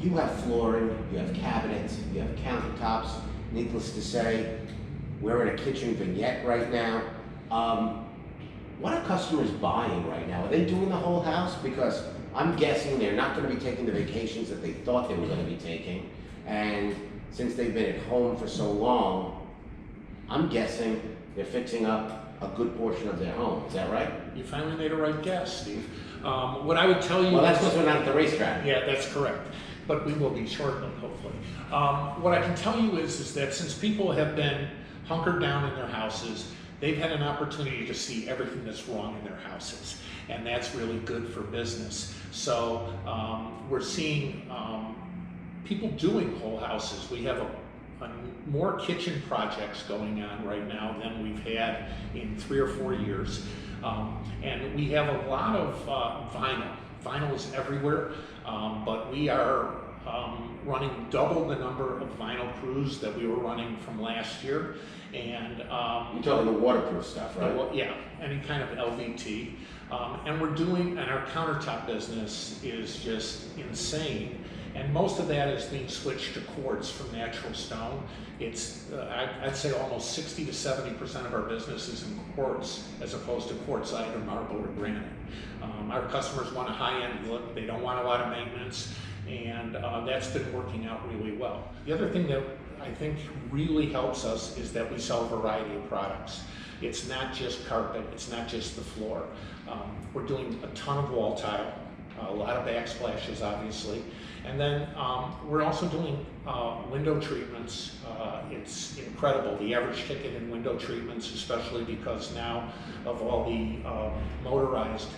you have flooring, you have cabinets, you have countertops. Needless to say, we're in a kitchen vignette right now. What are customers buying right now? Are they doing the whole house? Because I'm guessing they're not going to be taking the vacations that they thought they were going to be taking. And since they've been at home for so long, I'm guessing they're fixing up a good portion of their home. Is that right? You finally made a right guess, Steve. What I would tell you Well, that's because we're not at the racetrack. Yeah, that's correct. But we will be shortly, hopefully. What I can tell you is that since people have been hunkered down in their houses, they've had an opportunity to see everything that's wrong in their houses. And that's really good for business. So we're seeing people doing whole houses. We have more kitchen projects going on right now than we've had in 3 or 4 years. And we have a lot of vinyl. Vinyl is everywhere, but we are running double the number of vinyl crews that we were running from last year. And you're talking the waterproof stuff, right? Yeah, any kind of LVT. And our countertop business is just insane. And most of that is being switched to quartz from natural stone. It's, I'd say almost 60 to 70% of our business is in quartz as opposed to quartzite or marble or granite. Our customers want a high-end look. They don't want a lot of maintenance. And that's been working out really well. The other thing that I think really helps us is that we sell a variety of products. It's not just carpet, it's not just the floor. We're doing a ton of wall tile, a lot of backsplashes obviously, and then we're also doing window treatments. It's incredible, the average ticket in window treatments, especially because now of all the motorized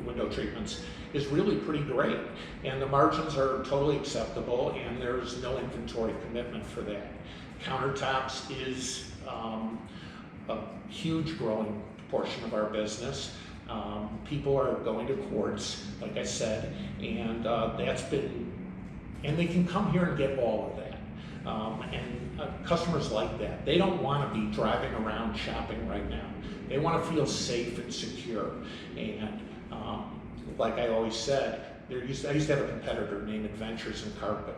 window treatments, is really pretty great. And the margins are totally acceptable and there's no inventory commitment for that. Countertops is a huge growing portion of our business. People are going to quartz, like I said, and and they can come here and get all of that. Customers like that. They don't want to be driving around shopping right now. They want to feel safe and secure. And like I always said, I used to have a competitor named Adventures in Carpet,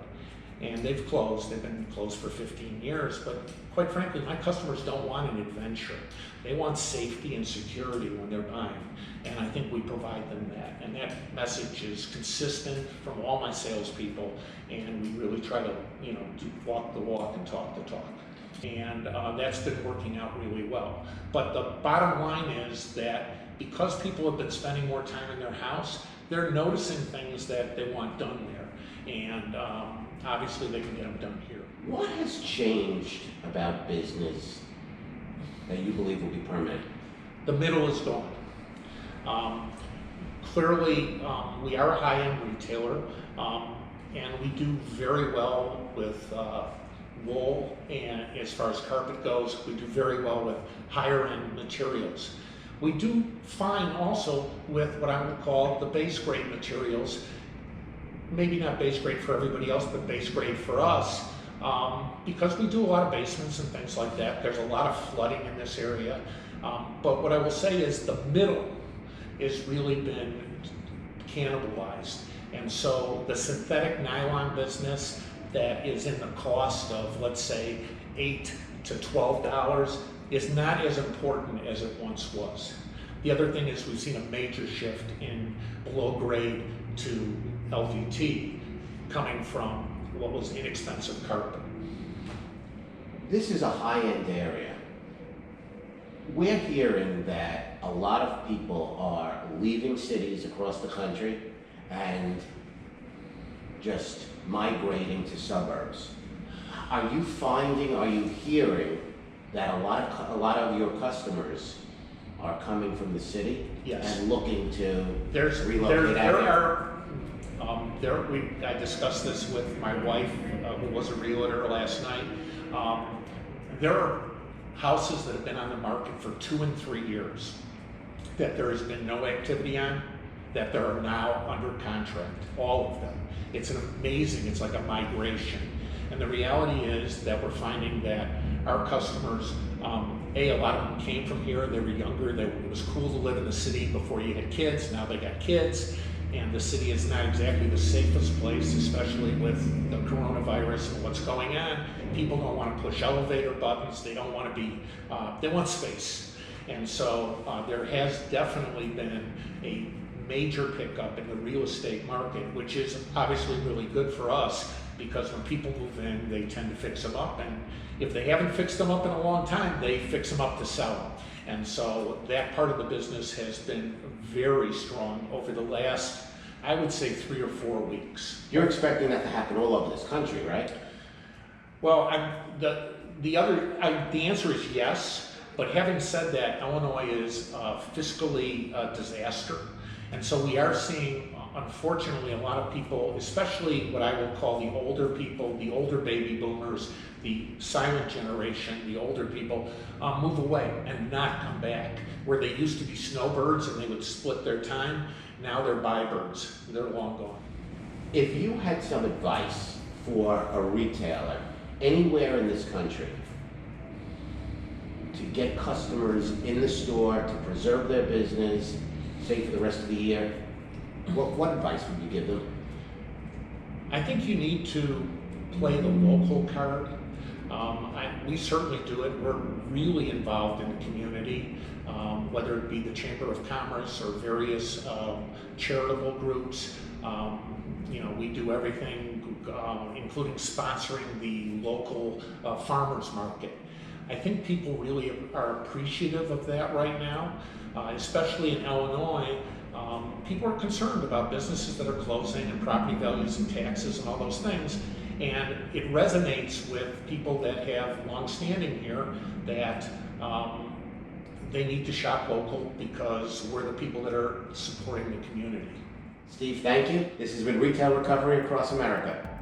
and they've closed. They've been closed for 15 years, but quite frankly, my customers don't want an adventure. They want safety and security when they're buying, and I think we provide them that. And that message is consistent from all my salespeople, and we really try to, walk the walk and talk the talk. And that's been working out really well. But the bottom line is that because people have been spending more time in their house, they're noticing things that they want done there. And obviously they can get them done here. What has changed about business that you believe will be permanent? The middle is gone. Clearly, we are a high-end retailer, and we do very well with wool, and as far as carpet goes, we do very well with higher-end materials. We do fine also with what I would call the base grade materials. Maybe not base grade for everybody else, but base grade for us, because we do a lot of basements and things like that. There's a lot of flooding in this area. But what I will say is the middle has really been cannibalized. And so the synthetic nylon business that is in the cost of, let's say, $8 to $12 is not as important as it once was. The other thing is we've seen a major shift in below grade to LVT coming from what was inexpensive carpet. This is a high-end area. We're hearing that a lot of people are leaving cities across the country and just migrating to suburbs. Are you hearing that a lot of your customers are coming from the city? Yes. And looking to relocate out? I discussed this with my wife, who was a realtor last night. There are houses that have been on the market for 2 and 3 years that there has been no activity on, that there are now under contract, all of them. It's it's like a migration. And the reality is that we're finding that our customers, a lot of them came from here, they were younger, it was cool to live in the city before you had kids, now they got kids, and the city is not exactly the safest place, especially with the coronavirus and what's going on. People don't want to push elevator buttons, they don't want to be, they want space. And so there has definitely been a major pickup in the real estate market, which is obviously really good for us, because when people move in, they tend to fix them up, and if they haven't fixed them up in a long time, they fix them up to sell them. And so that part of the business has been very strong over the last, I would say, 3 or 4 weeks. You're expecting that to happen all over this country, right? Well, the answer is yes, but having said that, Illinois is fiscally a disaster. And so we are seeing, unfortunately, a lot of people, especially what I will call the older people, the older baby boomers, the silent generation, the older people, move away and not come back. Where they used to be snowbirds and they would split their time, now they're bybirds. They're long gone. If you had some advice for a retailer anywhere in this country to get customers in the store, to preserve their business, say for the rest of the year, what advice would you give them? I think you need to play the local card. We certainly do it. We're really involved in the community, whether it be the Chamber of Commerce or various charitable groups. We do everything, including sponsoring the local farmers market. I think people really are appreciative of that right now, especially in Illinois. People are concerned about businesses that are closing and property values and taxes and all those things. And it resonates with people that have long-standing here that they need to shop local because we're the people that are supporting the community. Steve, thank you. This has been Retail Recovery Across America.